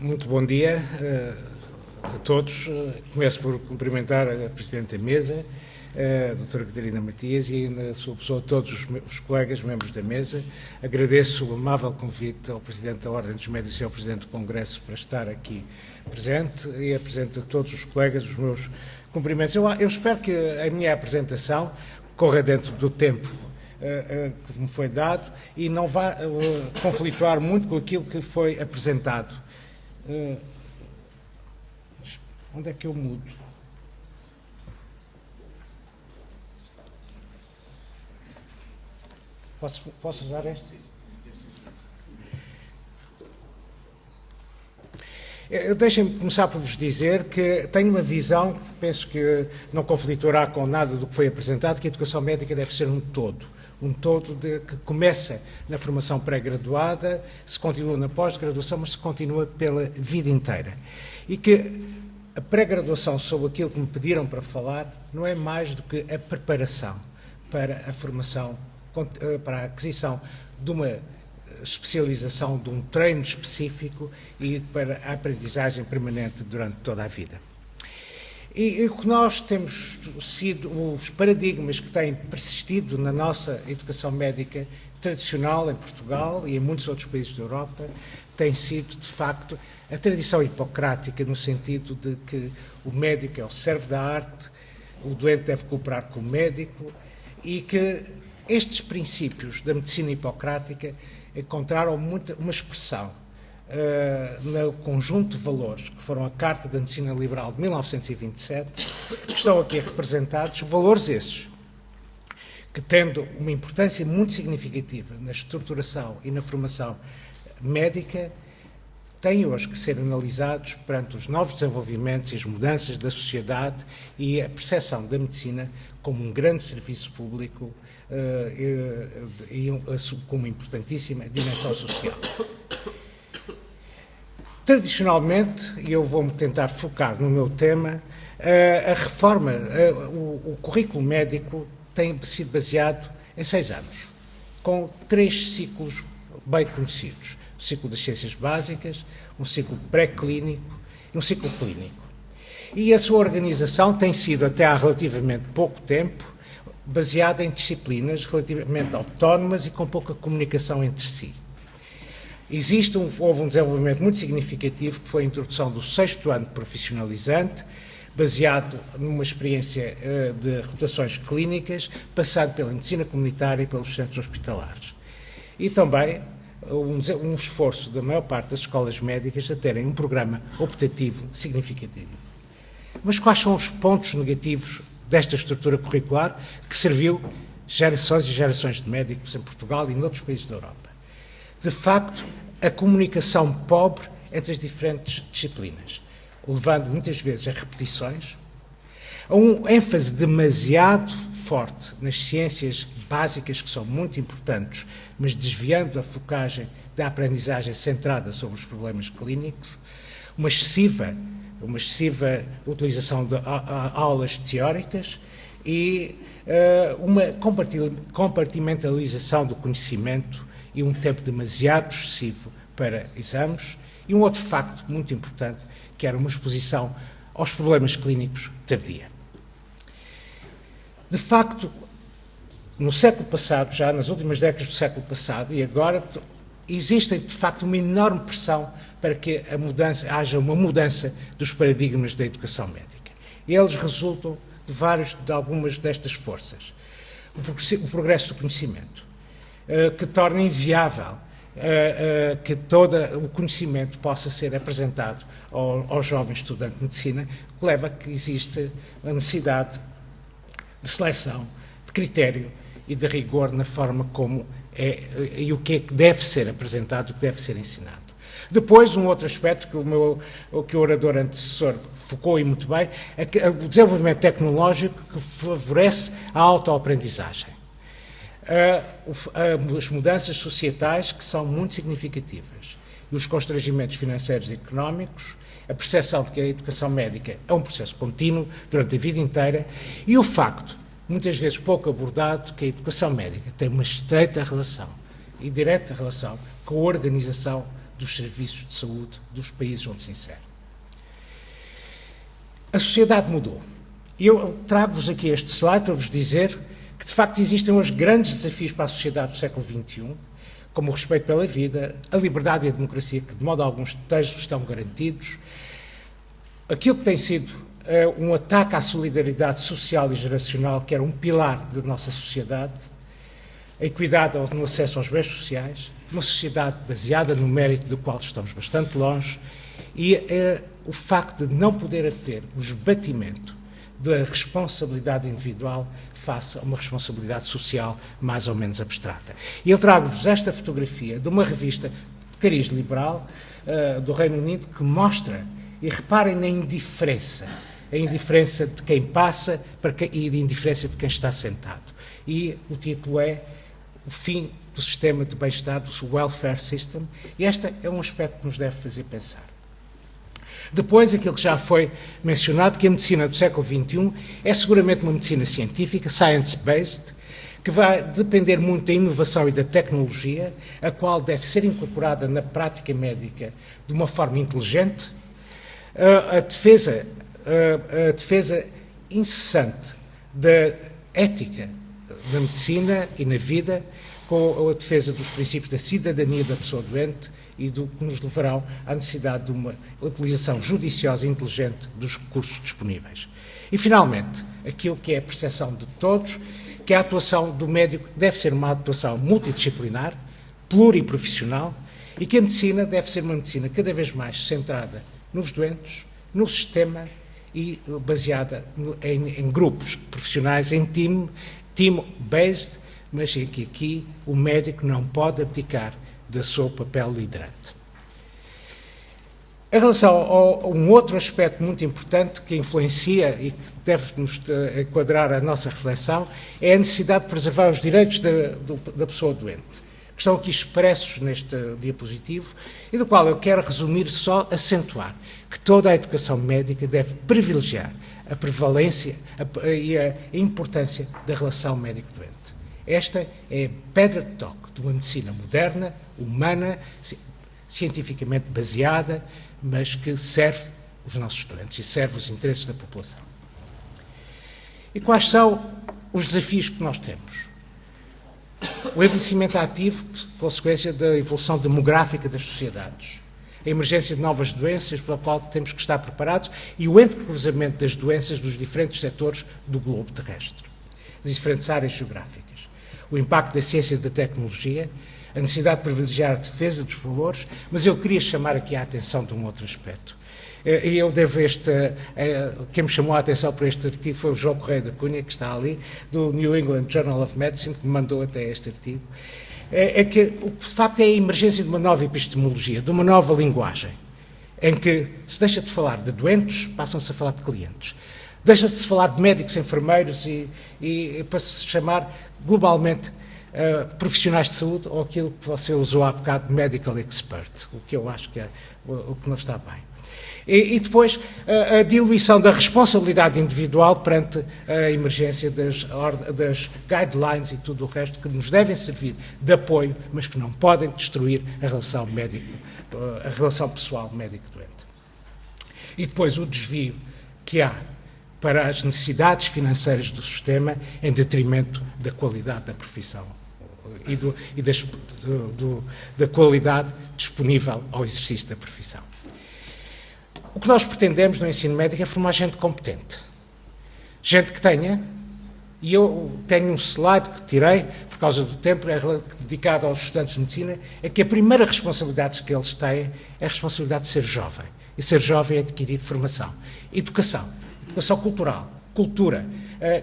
Muito bom dia a todos. Começo por cumprimentar a Presidente da Mesa, a doutora Catarina Matias, e na sua pessoa todos os colegas, membros da Mesa. Agradeço o amável convite ao Presidente da Ordem dos Médicos e ao Presidente do Congresso para estar aqui presente, e apresento a todos os colegas os meus cumprimentos. Eu espero que a minha apresentação corra dentro do tempo que me foi dado e não vá conflituar muito com aquilo que foi apresentado. Onde é que eu mudo? Posso usar este? Deixem-me começar por vos dizer que tenho uma visão que penso que não conflituará com nada do que foi apresentado, que a educação médica deve ser um todo que começa na formação pré-graduada, se continua na pós-graduação, mas se continua pela vida inteira. E que a pré-graduação, sobre aquilo que me pediram para falar, não é mais do que a preparação para a formação, para a aquisição de uma especialização, de um treino específico e para a aprendizagem permanente durante toda a vida. E o que nós temos sido, os paradigmas que têm persistido na nossa educação médica tradicional em Portugal e em muitos outros países da Europa, tem sido, de facto, a tradição hipocrática, no sentido de que o médico é o servo da arte, o doente deve cooperar com o médico, e que estes princípios da medicina hipocrática encontraram uma expressão no conjunto de valores que foram a Carta da Medicina Liberal de 1927, que estão aqui representados, valores esses que, tendo uma importância muito significativa na estruturação e na formação médica, têm hoje que ser analisados perante os novos desenvolvimentos e as mudanças da sociedade e a percepção da medicina como um grande serviço público e com uma importantíssima dimensão social. Tradicionalmente, e eu vou-me tentar focar no meu tema, a reforma, o currículo médico tem sido baseado em 6 anos, com 3 ciclos bem conhecidos. O ciclo das ciências básicas, um ciclo pré-clínico e um ciclo clínico. E a sua organização tem sido, até há relativamente pouco tempo, baseada em disciplinas relativamente autónomas e com pouca comunicação entre si. Houve um desenvolvimento muito significativo, que foi a introdução do 6º ano profissionalizante, baseado numa experiência de rotações clínicas, passando pela medicina comunitária e pelos centros hospitalares. E também um esforço da maior parte das escolas médicas a terem um programa optativo significativo. Mas quais são os pontos negativos desta estrutura curricular que serviu gerações e gerações de médicos em Portugal e em outros países da Europa? De facto, a comunicação pobre entre as diferentes disciplinas, levando muitas vezes a repetições, a um ênfase demasiado forte nas ciências básicas, que são muito importantes, mas desviando a focagem da aprendizagem centrada sobre os problemas clínicos, uma excessiva utilização de aulas teóricas e uma compartimentalização do conhecimento e um tempo demasiado excessivo para exames, e um outro facto muito importante, que era uma exposição aos problemas clínicos tardia. De facto, no século passado, já nas últimas décadas do século passado, e agora, existe de facto uma enorme pressão para que haja uma mudança dos paradigmas da educação médica. E eles resultam de algumas destas forças. O progresso do conhecimento, que torna inviável que todo o conhecimento possa ser apresentado ao jovem estudante de medicina, que leva a que existe a necessidade de seleção, de critério e de rigor na forma como e o que é que deve ser apresentado, o que deve ser ensinado. Depois, um outro aspecto que o orador antecessor focou muito bem, é o desenvolvimento tecnológico que favorece a autoaprendizagem. As mudanças societais, que são muito significativas, e os constrangimentos financeiros e económicos, a percepção de que a educação médica é um processo contínuo durante a vida inteira, e o facto, muitas vezes pouco abordado, que a educação médica tem uma estreita relação e direta relação com a organização dos serviços de saúde dos países onde se insere. A sociedade mudou. E eu trago-vos aqui este slide para vos dizer que, de facto, existem hoje grandes desafios para a sociedade do século XXI, como o respeito pela vida, a liberdade e a democracia, que, de modo algum, estão garantidos, aquilo que tem sido um ataque à solidariedade social e geracional, que era um pilar da nossa sociedade, a equidade no acesso aos bens sociais, uma sociedade baseada no mérito do qual estamos bastante longe, e o facto de não poder haver o esbatimento da responsabilidade individual face a uma responsabilidade social mais ou menos abstrata. E eu trago-vos esta fotografia de uma revista de cariz liberal do Reino Unido que mostra, e reparem na indiferença, a indiferença de quem passa e a indiferença de quem está sentado. E o título é O Fim do Sistema de Bem-Estar, do Welfare System, e este é um aspecto que nos deve fazer pensar. Depois, aquilo que já foi mencionado, que a medicina do século XXI é seguramente uma medicina científica, science-based, que vai depender muito da inovação e da tecnologia, a qual deve ser incorporada na prática médica de uma forma inteligente. A defesa incessante da ética na medicina e na vida, com a defesa dos princípios da cidadania da pessoa doente e do que nos levarão à necessidade de uma utilização judiciosa e inteligente dos recursos disponíveis. E, finalmente, aquilo que é a percepção de todos, que a atuação do médico deve ser uma atuação multidisciplinar, pluriprofissional, e que a medicina deve ser uma medicina cada vez mais centrada nos doentes, no sistema e baseada em grupos profissionais, em team-based, mas em que aqui o médico não pode abdicar do seu papel liderante. Em relação a um outro aspecto muito importante que influencia e que deve-nos enquadrar a nossa reflexão é a necessidade de preservar os direitos da pessoa doente, que estão aqui expressos neste diapositivo e do qual eu quero resumir, só acentuar que toda a educação médica deve privilegiar a prevalência e a importância da relação médico-doente. Esta é a pedra de toque de uma medicina moderna, humana, cientificamente baseada, mas que serve os nossos doentes e serve os interesses da população. E quais são os desafios que nós temos? O envelhecimento ativo, consequência da evolução demográfica das sociedades, a emergência de novas doenças para a qual temos que estar preparados e o entrecruzamento das doenças dos diferentes setores do globo terrestre, das diferentes áreas geográficas. O impacto da ciência e da tecnologia, a necessidade de privilegiar a defesa dos valores, mas eu queria chamar aqui a atenção de um outro aspecto. E eu devo quem me chamou a atenção por este artigo foi o João Correia da Cunha, que está ali, do New England Journal of Medicine, que me mandou até este artigo. É que, de facto, é a emergência de uma nova epistemologia, de uma nova linguagem, em que se deixa de falar de doentes, passam-se a falar de clientes. Deixa-se de falar de médicos, enfermeiros e para-se chamar globalmente profissionais de saúde, ou aquilo que você usou há bocado, medical expert, o que eu acho que é o que não está bem. E depois a diluição da responsabilidade individual perante a emergência das guidelines e tudo o resto que nos devem servir de apoio, mas que não podem destruir a relação pessoal médico-doente. E depois o desvio que há para as necessidades financeiras do sistema em detrimento da qualidade da profissão da qualidade disponível ao exercício da profissão. O que nós pretendemos no ensino médico é formar gente competente. Gente que tenha, e eu tenho um slide que tirei, por causa do tempo, dedicado aos estudantes de medicina, é que a primeira responsabilidade que eles têm é a responsabilidade de ser jovem. E ser jovem é adquirir formação. Educação cultural, cultura,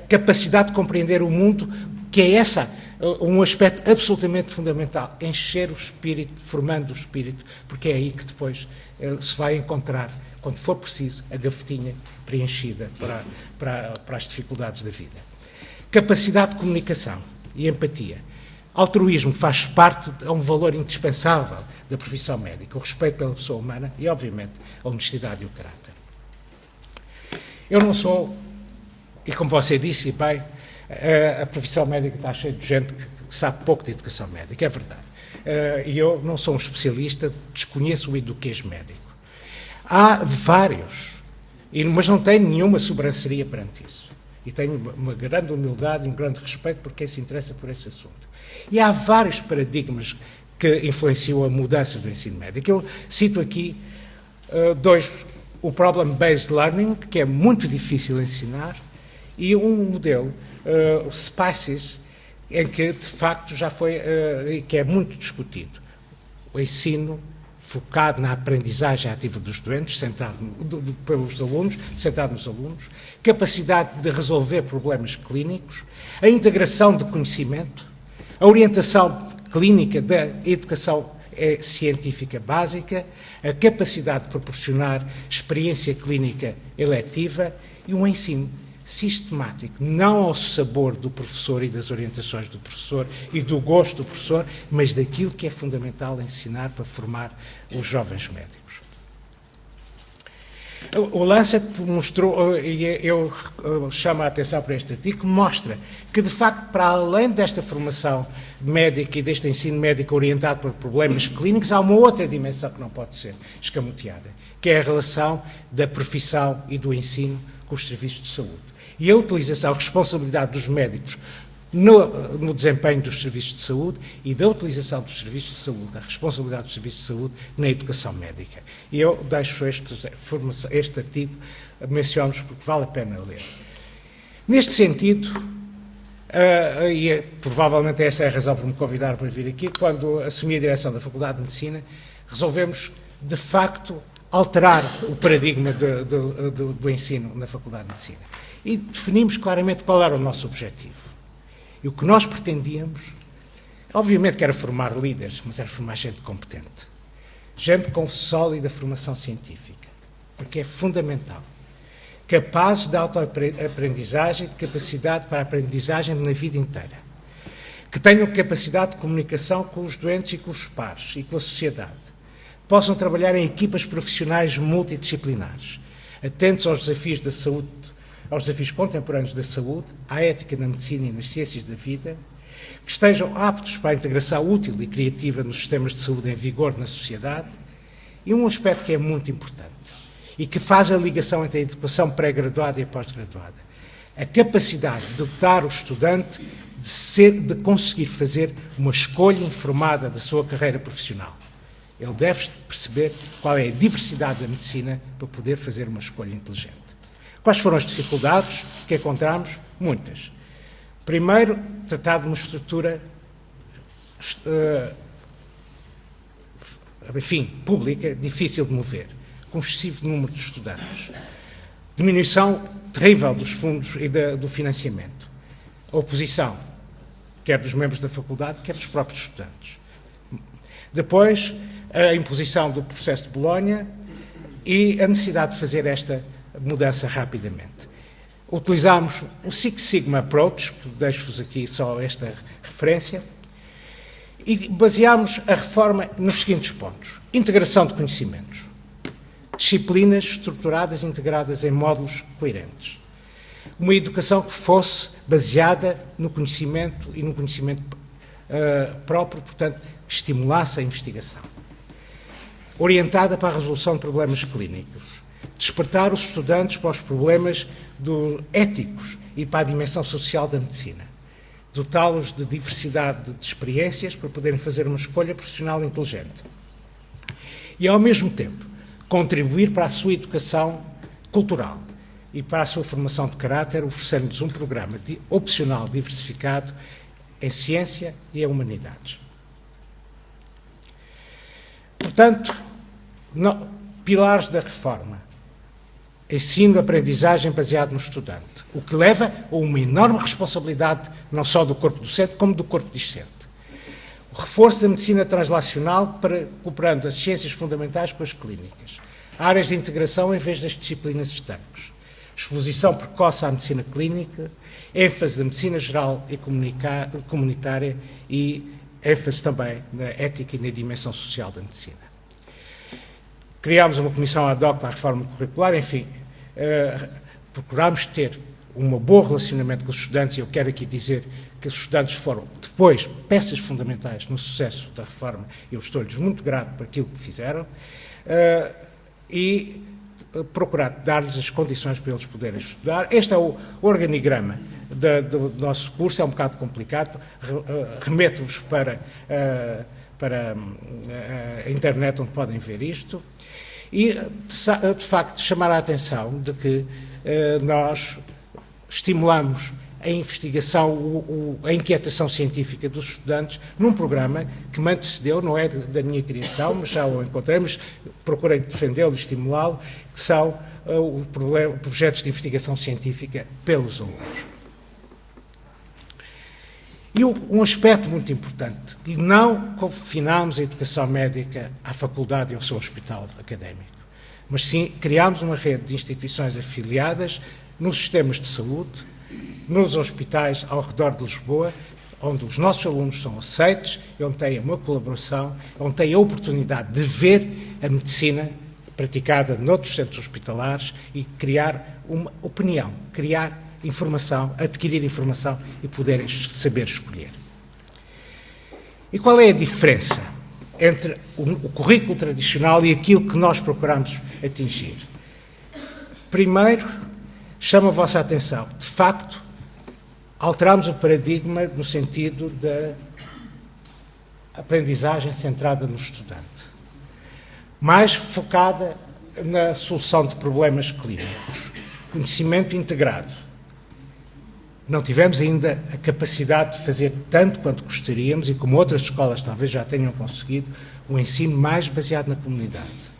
capacidade de compreender o mundo, que é um aspecto absolutamente fundamental, encher o espírito, formando o espírito, porque é aí que depois se vai encontrar, quando for preciso, a gavetinha preenchida para as dificuldades da vida. Capacidade de comunicação e empatia. Altruísmo faz parte, é um valor indispensável da profissão médica, o respeito pela pessoa humana e, obviamente, a honestidade e o caráter. Eu não sou, e como você disse bem, a profissão médica está cheia de gente que sabe pouco de educação médica, é verdade. e eu não sou um especialista, desconheço o eduquês médico. Há vários, mas não tenho nenhuma sobranceria perante isso. E tenho uma grande humildade e um grande respeito por quem se interessa por esse assunto. E há vários paradigmas que influenciam a mudança do ensino médico. Eu cito aqui dois: o Problem-Based Learning, que é muito difícil de ensinar, e um modelo, o SPICES, em que de facto já foi, que é muito discutido. O ensino focado na aprendizagem ativa dos doentes, pelos alunos, centrado nos alunos, capacidade de resolver problemas clínicos, a integração de conhecimento, a orientação clínica da educação científica básica, a capacidade de proporcionar experiência clínica eletiva e um ensino sistemático, não ao sabor do professor e das orientações do professor e do gosto do professor, mas daquilo que é fundamental ensinar para formar os jovens médicos. O Lancet mostrou, e eu chamo a atenção para este artigo, mostra que, de facto, para além desta formação médica e deste ensino médico orientado para problemas clínicos, há uma outra dimensão que não pode ser escamoteada, que é a relação da profissão e do ensino com os serviços de saúde. E a utilização, a responsabilidade dos médicos no desempenho dos serviços de saúde e da utilização dos serviços de saúde, a responsabilidade dos serviços de saúde na educação médica. E eu deixo este artigo, menciono-os porque vale a pena ler. Neste sentido, e provavelmente esta é a razão por me convidar para vir aqui, quando assumi a direção da Faculdade de Medicina, resolvemos, de facto, alterar o paradigma do ensino na Faculdade de Medicina. E definimos claramente qual era o nosso objetivo. E o que nós pretendíamos, obviamente que era formar líderes, mas era formar gente competente. Gente com sólida formação científica, porque é fundamental. Capazes de autoaprendizagem, de capacidade para a aprendizagem na vida inteira. Que tenham capacidade de comunicação com os doentes e com os pares e com a sociedade. Possam trabalhar em equipas profissionais multidisciplinares, atentos aos desafios da saúde, aos desafios contemporâneos da saúde, à ética na medicina e nas ciências da vida, que estejam aptos para a integração útil e criativa nos sistemas de saúde em vigor na sociedade, e um aspecto que é muito importante e que faz a ligação entre a educação pré-graduada e a pós-graduada, a capacidade de dotar o estudante de conseguir fazer uma escolha informada da sua carreira profissional. Ele deve perceber qual é a diversidade da medicina para poder fazer uma escolha inteligente. Quais foram as dificuldades que encontramos? Muitas. Primeiro, tratar de uma estrutura, pública, difícil de mover, com excessivo número de estudantes. Diminuição terrível dos fundos e do financiamento. A oposição, quer dos membros da faculdade, quer dos próprios estudantes. Depois, a imposição do processo de Bolonha e a necessidade de fazer esta mudança rapidamente. Utilizámos o Six Sigma Approach, deixo-vos aqui só esta referência, e baseámos a reforma nos seguintes pontos: integração de conhecimentos, disciplinas estruturadas e integradas em módulos coerentes, uma educação que fosse baseada no conhecimento e no conhecimento próprio, portanto, que estimulasse a investigação, orientada para a resolução de problemas clínicos, despertar os estudantes para os problemas éticos e para a dimensão social da medicina, dotá-los de diversidade de experiências para poderem fazer uma escolha profissional inteligente e, ao mesmo tempo, contribuir para a sua educação cultural e para a sua formação de caráter, oferecendo-lhes um programa opcional diversificado em ciência e em humanidades. Portanto, pilares da reforma: ensino-aprendizagem baseado no estudante, o que leva a uma enorme responsabilidade não só do corpo docente, como do corpo discente. O reforço da medicina translacional, cooperando as ciências fundamentais com as clínicas. Áreas de integração em vez das disciplinas estanques. Exposição precoce à medicina clínica, ênfase da medicina geral e comunitária e ênfase também na ética e na dimensão social da medicina. Criámos uma comissão ad hoc para a reforma curricular, enfim, procurámos ter um bom relacionamento com os estudantes, e eu quero aqui dizer que os estudantes foram depois peças fundamentais no sucesso da reforma, eu estou-lhes muito grato por aquilo que fizeram, e procurar dar-lhes as condições para eles poderem estudar. Este é o organigrama do nosso curso, é um bocado complicado, remeto-vos para a internet onde podem ver isto, e de facto chamar a atenção de que nós estimulamos a investigação, a inquietação científica dos estudantes num programa que me antecedeu, não é da minha criação, mas já o encontrei, mas procurei defendê-lo e estimulá-lo, que são projetos de investigação científica pelos alunos. E um aspecto muito importante, não confinámos a educação médica à faculdade e ao seu hospital académico, mas sim criámos uma rede de instituições afiliadas nos sistemas de saúde, nos hospitais ao redor de Lisboa, onde os nossos alunos são aceitos, onde têm uma colaboração, onde têm a oportunidade de ver a medicina praticada noutros centros hospitalares e criar uma opinião, criar informação, adquirir informação e poderem saber escolher. E qual é a diferença entre o currículo tradicional e aquilo que nós procuramos atingir? Primeiro, chamo a vossa atenção, de facto, alteramos o paradigma no sentido da aprendizagem centrada no estudante, mais focada na solução de problemas clínicos, conhecimento integrado. Não tivemos ainda a capacidade de fazer tanto quanto gostaríamos, e como outras escolas talvez já tenham conseguido, um ensino mais baseado na comunidade.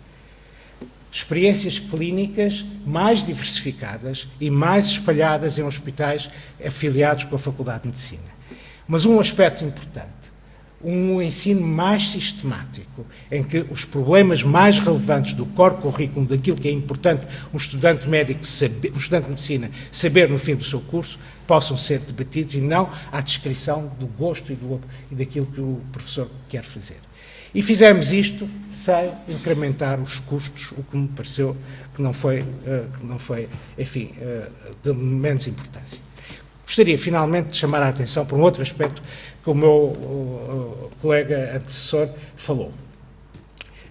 Experiências clínicas mais diversificadas e mais espalhadas em hospitais afiliados com a Faculdade de Medicina. Mas um aspecto importante, um ensino mais sistemático, em que os problemas mais relevantes do core currículo, daquilo que é importante um estudante médico saber, um estudante de medicina saber no fim do seu curso, possam ser debatidos e não à descrição do gosto e daquilo que o professor quer fazer. E fizemos isto sem incrementar os custos, o que me pareceu que não foi enfim, de menos importância. Gostaria, finalmente, de chamar a atenção para um outro aspecto que o meu colega antecessor falou.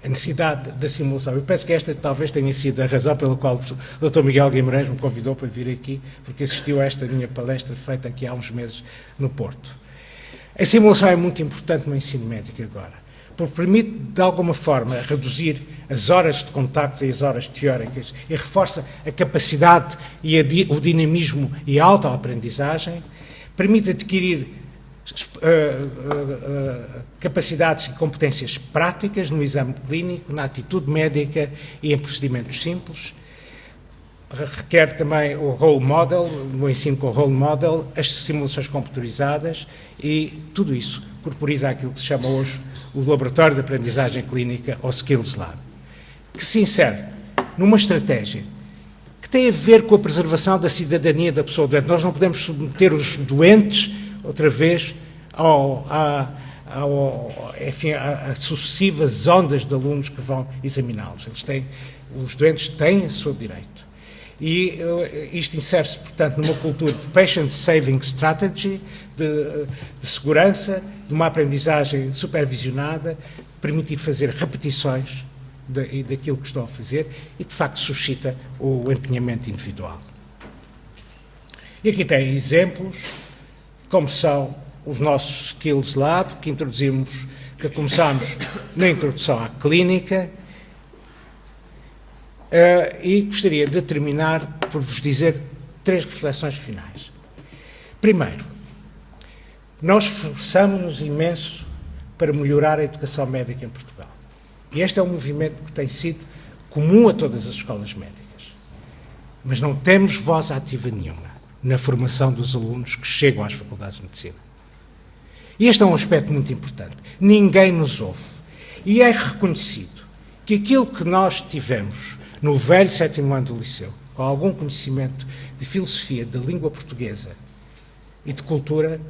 A necessidade da simulação. Eu penso que esta talvez tenha sido a razão pela qual o Dr. Miguel Guimarães me convidou para vir aqui, porque assistiu a esta minha palestra feita aqui há uns meses no Porto. A simulação é muito importante no ensino médico agora, porque permite, de alguma forma, reduzir as horas de contacto e as horas teóricas e reforça a capacidade e o dinamismo e a autoaprendizagem, permite adquirir capacidades e competências práticas no exame clínico, na atitude médica e em procedimentos simples. Requer também o role model, no ensino com o role model, as simulações computadorizadas e tudo isso corporiza aquilo que se chama hoje o Laboratório de Aprendizagem Clínica, ou Skills Lab, que se insere numa estratégia que tem a ver com a preservação da cidadania da pessoa doente. Nós não podemos submeter os doentes, outra vez, enfim, a sucessivas ondas de alunos que vão examiná-los. Os doentes têm o seu direito. E isto insere-se, portanto, numa cultura de patient saving strategy, de segurança, de uma aprendizagem supervisionada, permitir fazer repetições daquilo que estão a fazer e, de facto, suscita o empenhamento individual. E aqui tem exemplos, como são os nossos Skills Lab, que começámos na introdução à clínica, e gostaria de terminar por vos dizer 3 reflexões finais. Primeiro, nós esforçamos-nos imenso para melhorar a educação médica em Portugal. E este é um movimento que tem sido comum a todas as escolas médicas. Mas não temos voz ativa nenhuma na formação dos alunos que chegam às faculdades de medicina. E este é um aspecto muito importante. Ninguém nos ouve. E é reconhecido que aquilo que nós tivemos no velho 7º ano do liceu, com algum conhecimento de filosofia, de língua portuguesa e de cultura,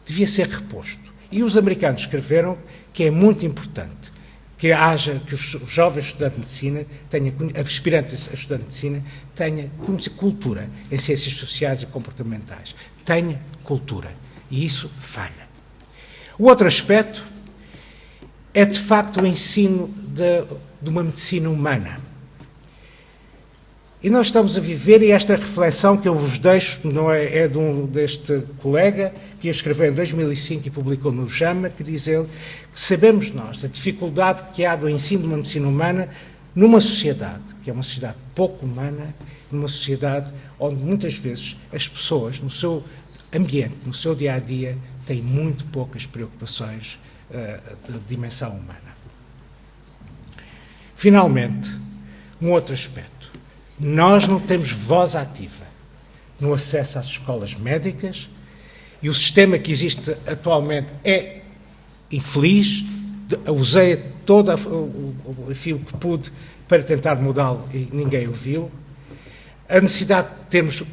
devia ser reposto. E os americanos escreveram que é muito importante que os jovens estudantes de medicina tenham, aspirantes a estudante de medicina, tenham cultura em ciências sociais e comportamentais. Tenha cultura. E isso falha. O outro aspecto é, de facto, o ensino de uma medicina humana. E nós estamos a viver, e esta reflexão que eu vos deixo não é deste colega, que escreveu em 2005 e publicou no JAMA, que diz ele que sabemos nós a dificuldade que há do ensino de uma medicina humana numa sociedade, que é uma sociedade pouco humana, numa sociedade onde muitas vezes as pessoas, no seu ambiente, no seu dia-a-dia, têm muito poucas preocupações de dimensão humana. Finalmente, um outro aspecto. Nós não temos voz ativa no acesso às escolas médicas e o sistema que existe atualmente é infeliz. Usei todo o fio que pude para tentar mudá-lo e ninguém o viu. A necessidade de termos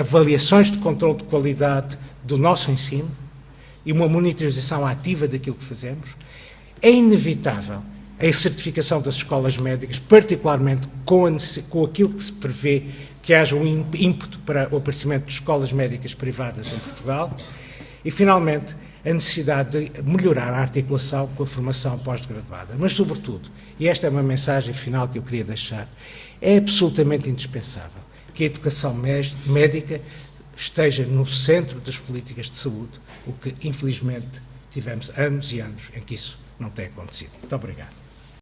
avaliações de controle de qualidade do nosso ensino e uma monitorização ativa daquilo que fazemos. É inevitável a certificação das escolas médicas, particularmente com aquilo que se prevê que haja um ímpeto para o aparecimento de escolas médicas privadas em Portugal. E, finalmente, a necessidade de melhorar a articulação com a formação pós-graduada. Mas, sobretudo, e esta é uma mensagem final que eu queria deixar, é absolutamente indispensável que a educação médica esteja no centro das políticas de saúde, o que, infelizmente, tivemos anos e anos em que isso não tem acontecido. Muito obrigado.